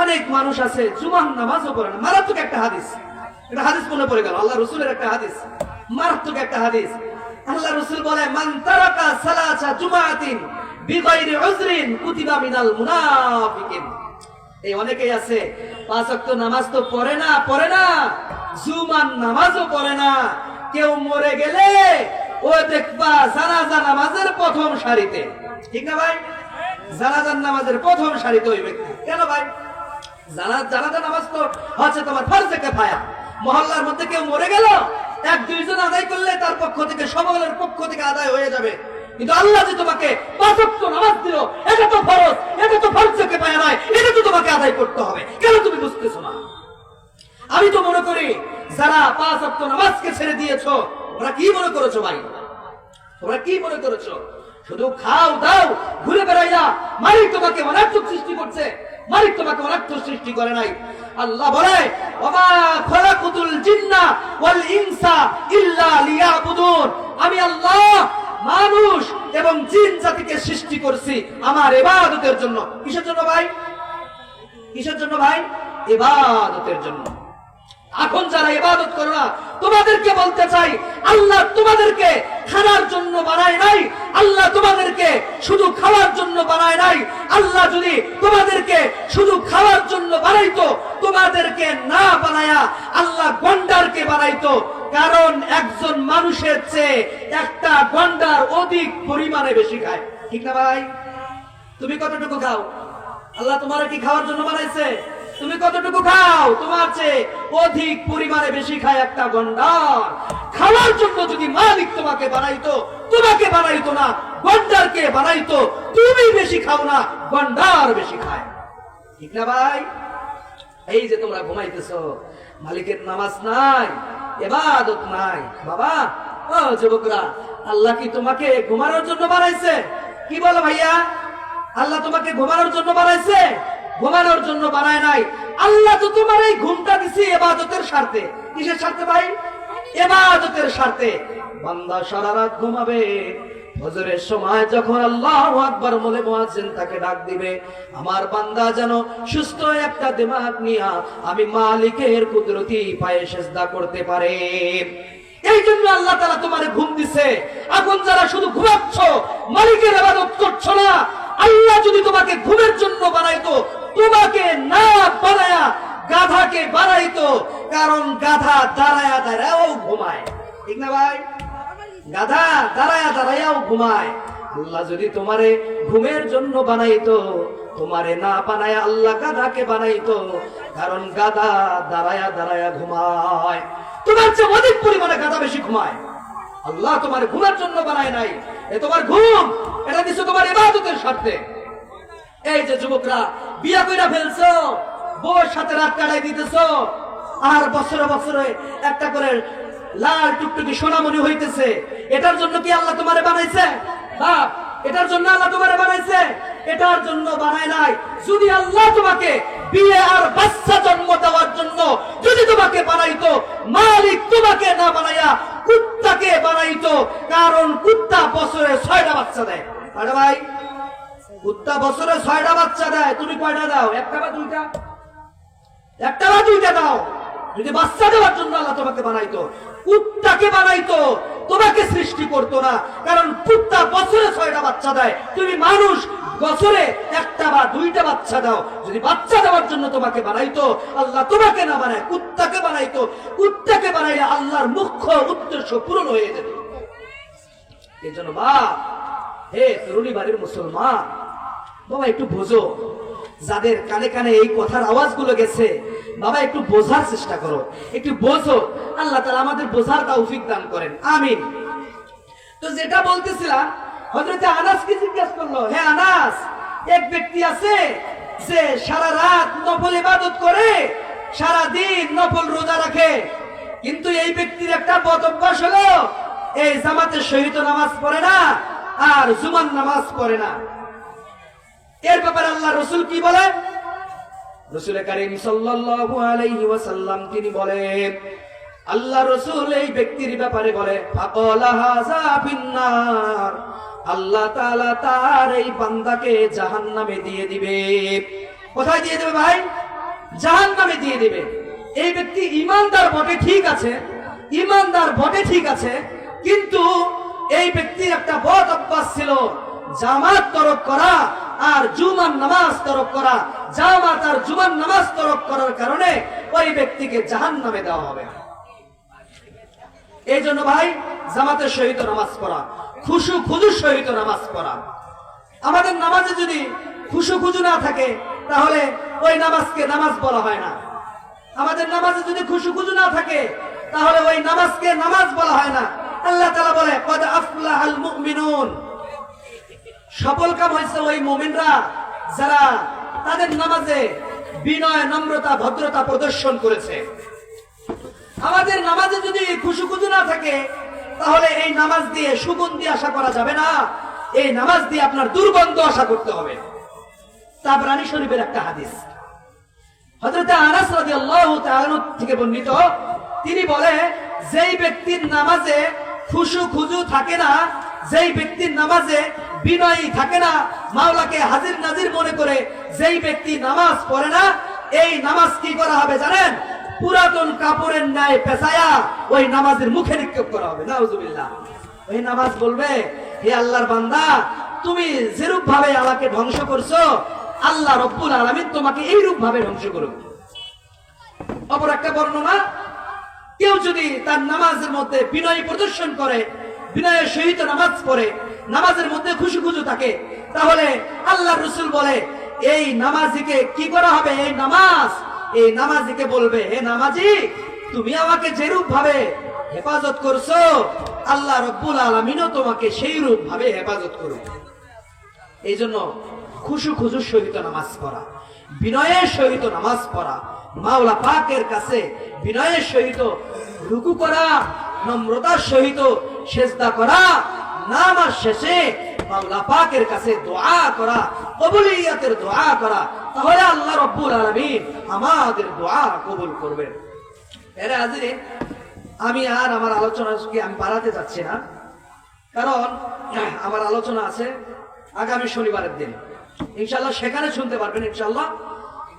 অনেক মানুষ আছে জুমার নামাজও পড়ে না। মারাত্মক একটা হাদিস, একটা হাদিস মনে পড়ে গেল, আল্লাহ রসুলের একটা হাদিস, মারাত্মক একটা হাদিস। আল্লাহ রসুল বলে, মান তারাকা সালাতা জুমাআতিন বিগাইরি উযরিন কুতিবা মিনাল মুনাফিকিন। এই অনেকেই আছে 5 ওয়াক্ত নামাজ তো পড়ে না, জুমার নামাজও পড়ে না। কেউ মরে গেলে ও দেখবা জানাজা নামাজের প্রথম সারিতে, ঠিক না ভাই? জানাজার নামাজের প্রথম সারিতে ওই ব্যক্তি। কেন ভাই? জানাজা নামাজ তো হচ্ছে তোমার ফরজে কিফায়া। মহল্লার মধ্যে কেউ মরে গেল, 1-2 জন আদায় করলে তার পক্ষ থেকে, সকলের পক্ষ থেকে আদায় হয়ে যাবে। কিন্তু আল্লাহ যে তোমাকে 5 ওয়াক্ত নামাজ দিল, এটা তো ফরজ, এটা তো ফরজে কিফায়া নয়, এটা তো তোমাকে আদায় করতে হবে। কেন তুমি বুঝতেছো না? আমি তো মনে করি যারা 5 ওয়াক্ত নামাজকে ছেড়ে দিয়েছো, তোমরা কি মনে করেছো ভাই? তোমরা কি মনে করেছো? শুধু খাও দাও ঘুরে বেড়াইয়া মালিক তোমাকে অনার্থক সৃষ্টি করছে? মালিক তোমাকে অনার্থক সৃষ্টি করে নাই। আল্লাহ বলে, ওমা খলাকুতুল জিন্না ওয়াল ইনসা ইল্লা লিয়াবুদুন। আমি আল্লাহ মানুষ এবং জিন জাতিকে সৃষ্টি করছি আমার ইবাদতের জন্য। কিসের জন্য ভাই? কিসের জন্য ভাই? ইবাদতের জন্য। এখন যারা ইবাদত করো না, তোমাদেরকে বলতে চাই, আল্লাহ তোমাদেরকে খাওয়ার জন্য বানায় নাই, আল্লাহ তোমাদেরকে শুধু খাওয়ার জন্য বানায় নাই। আল্লাহ যদি তোমাদেরকে শুধু খাওয়ার জন্য বানাইতো, তোমাদেরকে না বানায়া আল্লাহ গন্ডারকে বানাইতো। কারণ একজন মানুষের চেয়ে একটা গন্ডার অধিক পরিমাণে বেশি খায়, ঠিক না ভাই? তুমি কতটুকু খাও? আল্লাহ তোমার কি খাওয়ার জন্য বানাইছে? তুমি কতটুকু খাও? তোমার চেয়ে অধিক পরিমাণে বেশি খায় একটা গন্ডার। খাওয়ার জন্য যদি মালিক তোমাকে বানাইতো, তোমাকে বানাইতো না, গন্ডারকে বানাইতো। তুমি বেশি খাও না, গন্ডার বেশি খায়, ঠিক না ভাই? এই যে তোমরা ঘুমাইতেছো, মালিকের নামাজ নাই, ইবাদত নাই। বাবা ও যুবকরা, আল্লাহ কি তোমাকে ঘুমানোর জন্য বানাইছে? কি বলো ভাইয়া? আল্লাহ তোমাকে ঘুমানোর জন্য বানাইছে? ঘুমানোর জন্য বানায় নাই। আল্লাহ তো তোমার এই ঘুমটা দিছে ইবাদতের স্বার্থে। কিসের স্বার্থে ভাই? ইবাদতের স্বার্থে। বান্দা সারা রাত ঘুমাবে, ফজরের সময় যখন আল্লাহু আকবার বলে মুয়াজ্জিন তাকে ডাক দিবে, আমার বান্দা যেন সুস্থ একটা দিমাগ নিয়া আমি মালিকের কুদরতি পায়ে সিজদা করতে পারে। এই জন্য আল্লাহ তাআলা তোমারে ঘুম দিছে। এখন যারা শুধু ঘুমাচ্ছ, মালিকের ইবাদত করছো না, আল্লাহ যদি তোমাকে ঘুমের জন্য বানাইতো, তোমাকে না বানায়া গাধাকে বানাইতো। কারণ গাধা দাঁড়ায়া দাঁড়ায়াও ঘুমায়, ঠিক না ভাই? গাধা দাঁড়ায়া দাঁড়ায়াও ঘুমায়। আল্লাহ যদি তোমারে ঘুমের জন্য বানাইতো, তোমারে না বানায়া আল্লাহ গাধাকে বানাইতো। কারণ গাধা দাঁড়ায়া দাঁড়ায়া ঘুমায়, তোমার চেয়ে অধিক পরিমাণে গাধা বেশি ঘুমায়। আল্লাহ তোমার ঘুমের জন্য বানায় নাই। এ তোমার ঘুম, এটা দিছো তোমার ইবাদতের স্বার্থে। এই যে যুবকরা বিয়া কইরা ফেলছো, বউর সাথে রাত কাটাই দিতেছো, আর বছরে বছরে একটা করে লাল টুকটুকি সোনামণি হইতেছে। এটার জন্য কি আল্লাহ তোমারে বানাইছে? বাপ, এটার জন্য আল্লাহ তোমারে বানাইছে? এটার জন্য বানায় নাই। যদি আল্লাহ তোমাকে বিয়ে আর বাচ্চা জন্ম দেওয়ার জন্য যদি তোমাকে বানাইতো, মালিক তোমাকে না বানাইয়া কুত্তাকে বানাইতো। কারণ কুত্তা বছরে 6টা বাচ্চা দেয়। আরে ভাই, কুত্তা বছরে 6টা বাচ্চা দেয়, তুমি কয়টা দাও? একটা বা দুইটা? একটা বা দুইটা দাও। যদি বাচ্চা দেওয়ার জন্য আল্লাহ তোমাকে বানাইতো, কুত্তাকে বানাইতো, তোমাকে সৃষ্টি করতো না। কারণ কুত্তা বছরে 6টা বাচ্চা দেয়, তুমি মানুষ বছরে একটা বা দুইটা বাচ্চা দাও। যদি বাচ্চা দেওয়ার জন্য তোমাকে বানাইতো, আল্লাহ তোমাকে না বানায় কুত্তাকে বানাইতো। কুত্তাকে বানাইলে আল্লাহর মুখ্য উদ্দেশ্য পূরণ হয়ে যেত। এই জন্য বাপ, হে তরুণী বাড়ির মুসলমান, বাবা একটু বোঝো, যাদের কানে কানে এই কথার আওয়াজগুলো গেছে, বাবা একটু বোঝার চেষ্টা করো, একটু বোঝো। আল্লাহ তাআলা আমাদের বোঝার তৌফিক দান করেন, আমিন। তো যেটা বলতেছিলাম, হযরত আনাসকে জিজ্ঞেস করলো, হে আনাস, এক ব্যক্তি আছে যে সারা রাত নফল ইবাদত করে, সারা দিন নফল রোজা রাখে, কিন্তু এই ব্যক্তির একটা বদ অভ্যাস হলো এই জামাতের সহিত নামাজ পড়ে না আর জুমার নামাজ পড়ে না। এর ব্যাপারে আল্লাহ রাসূল কি বলেন? রাসূল কারীম সাল্লাল্লাহু আলাইহি ওয়াসাল্লাম তিনি বলেন, আল্লাহ রাসূল এই ব্যক্তির ব্যাপারে বলে, ফাকালা হাযা ফিন্নার, আল্লাহ তাআলা তার এই বান্দাকে জাহান্নামে দিয়ে দিবে। কোথায় দিয়ে দেবে ভাই? জাহান্নামে দিয়ে দিবে। এই ব্যক্তি ঈমানদার বটে, ঠিক আছে, ঈমানদার বটে, ঠিক আছে, কিন্তু এই ব্যক্তির একটা বদ অভ্যাস ছিল জামাত তরক করা আর জুমার নামাজ তরক করা। জামাত আর জুমার নামাজ তরক করার কারণে ওই ব্যক্তিকে জাহান্নামে দেওয়া হবে। এই জন্য ভাই জামাতের সহিত নামাজ পড়া, খুশু খুজুর সহিত নামাজ পড়া। আমাদের নামাজে যদি খুশু খুজু না থাকে তাহলে ওই নামাজকে নামাজ বলা হয় না। আমাদের নামাজে যদি খুশু খুজু না থাকে তাহলে ওই নামাজকে নামাজ বলা হয় না। আল্লাহ তাআলা বলে, কদ আফলাহাল মুমিনুন, সফল কাম হয়েছে ওই মুমিনরা যারা তাদের নামাজে বিনয়, নম্রতা, ভদ্রতা প্রদর্শন করেছে। আমাদের নামাজে যদি খুশু খুজু না থাকে তাহলে এই নামাজ দিয়ে সুগন্ধি আশা করা যাবে না, এই নামাজ দিয়ে আপনার দুর্গন্ধ আশা করতে হবে। তাবরানী শরীফের একটা হাদিস, হযরত আনাস রাদিয়াল্লাহু তাআলা থেকে বর্ণিত, তিনি বলে, যেই ব্যক্তির নামাজে খুশু খুজু থাকে না, যেই ব্যক্তির নামাজে বিনয়ী থাকে না, মাওলাকে হাজির নাজির মনে করে যেই ব্যক্তি নামাজ পড়ে না, এই নামাজ কি করা হবে জানেন? পুরাতন কাপড়ের ন্যায় পেঁচায়া ওই নামাজের মুখে নিক্ষেপ করা হবে। নাউজুবিল্লাহ। ওই নামাজ বলবে, হে আল্লাহর বান্দা, তুমি যেরূপ ভাবে আমাকে ধ্বংস করছো, আল্লাহ রব্বুল আলামিন তোমাকে এইরূপ ভাবে ধ্বংস করুক। অপর একটা বর্ণনা, কেউ যদি তার নামাজের মধ্যে বিনয় প্রদর্শন করে, বিনয়ের সহিত নামাজ পড়ে, নামাজের মধ্যে খুশি খুশু থাকে, তাহলে আল্লাহ রাসূল বলে এই নামাজিকে কি করা হবে? এই নামাজিকে বলবে, হে নামাজি, তুমি আমাকে যেরূপ ভাবে হেফাজত করছো, আল্লাহ রব্বুল আলামিনও তোমাকে সেই রূপ ভাবে হেফাজত করুক। এই জন্য খুশু খুজুর সহিত নামাজ পড়া, বিনয়ের সহিত নামাজ পড়া, মাওলা পাকের কাছে বিনয়ের সহিত রুকু করা, নম্রতার সহিত সেজদা করা, নামাজ শেষে মাওলা পাকের কাছে দোয়া করা, কবুলিয়াতের দোয়া করা, তাহলে আল্লাহ রব্বুল আলামিন আমাদের দোয়া কবুল করবেন। এর হাজিরে আমি আর আমার আলোচনাকে আমি বাড়াতে যাচ্ছি না, কারণ আমার আলোচনা আছে আগামী শনিবারের দিন, ইনশাআল্লাহ সেখানে শুনতে পারবেন ইনশাআল্লাহ।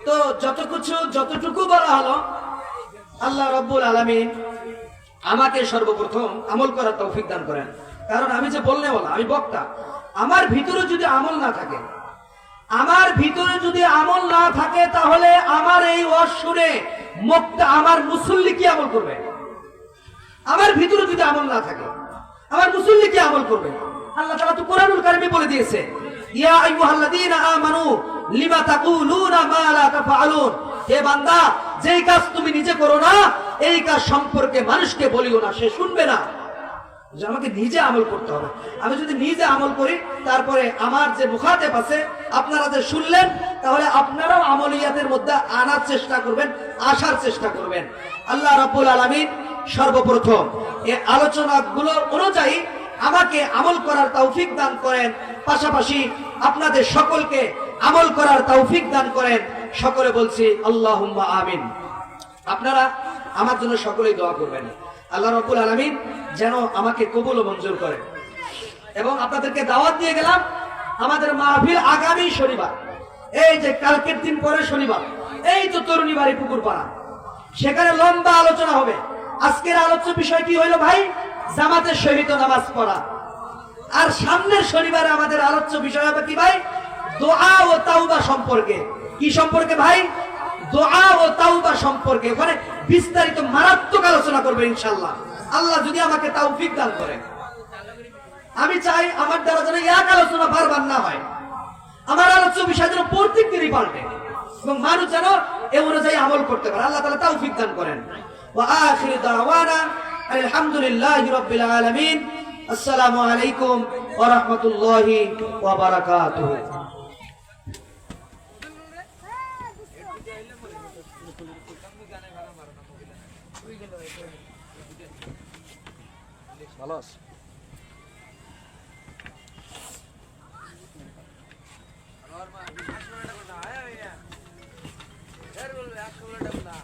তো যতটুকু বলা হলো, আল্লাহ রব্বুল আলামিন আমাকে সর্বপ্রথম আমল করার তৌফিক দান করেন। কারণ আমি যে বললে বলা, আমি বক্তা, আমার ভিতরে যদি আমল না থাকে, তাহলে আমার এই ওয়াজ শুনে আমার মুসল্লি কি আমল করবে? আমার ভিতরে যদি আমল না থাকে, আমার মুসল্লি কি আমল করবে? আল্লাহ তাআলা তো কোরআনুল কারীমে বলে দিয়েছে, ইয়া আইয়ুহাল্লাযীনা আমানু লিমা তাকুলুনা মা লা তাফআলুন, হে বান্দা, যেই কাজ তুমি নিজে করো না, এই কাজ সম্পর্কে মানুষকে বলিও না, সে শুনবে না। যে আমাকে নিজে আমল করতে হবে। আমি যদি নিজে আমল করি, তারপরে আমার যে মুখাতেব আছে, আপনারা যে শুনলেন, তাহলে আপনারাও আমলিয়াতের মধ্যে আনার চেষ্টা করবেন, আসার চেষ্টা করবেন। আল্লাহ রাব্বুল আলামিন সর্বপ্রথম এই আলোচনাগুলো অনুযায়ী আমাকে আমল করার তৌফিক দান করেন, পাশাপাশি আপনাদের সকলকে আমল করার তৌফিক দান করেন। সকলে বলছি আল্লাহুম্মা আমিন। আপনারা আমার জন্য সকলেই দোয়া করবেন, আল্লাহ রাব্বুল আলামিন যেন আমাকে কবুল ও মঞ্জুর করেন। এবং আপনাদেরকে দাওয়াত দিয়ে গেলাম, আমাদের মাহফিল আগামী শনিবার, এই যে কালকের দিন পরে শনিবার, এই তো তরুণী বাড়ি পুকুরপাড়া, সেখানে লম্বা আলোচনা হবে। আজকের আলোচ্য বিষয় কি হইল ভাই? জামাতের সহিত নামাজ পড়া। আর সামনের শনিবারে আমাদের আলোচ্য বিষয় হবে কি ভাই? দোয়া ও তাওবা সম্পর্কে। কি সম্পর্কে ভাই? দোয়া ও তাওবা সম্পর্কে। ওখানে বিস্তারিত মারাত্মক আলোচনা করবে ইনশাআল্লাহ, আল্লাহ যদি আমাকে তৌফিক দান করে। আমি চাই আমার দ্বারা যেন এক আলোচনা বারবার না হয়, আমার আলোচ্য বিষয় যেন প্রত্যেক দিনই পাল্টে এবং মানুষ যেন এ অনুযায়ী আমল করতে পারে। আল্লাহ তাআলা তৌফিক দান করেন। ওয়া আখিরু দাওয়ানা আলহামদুলিল্লাহি রাব্বিল আলামিন। আসসালামু আলাইকুম ওয়া রাহমাতুল্লাহি ওয়া বারাকাতুহু। ভালো আছে। আর 100 টাকা না আয়া ভাইয়া। এর বলবে 100 টাকা না।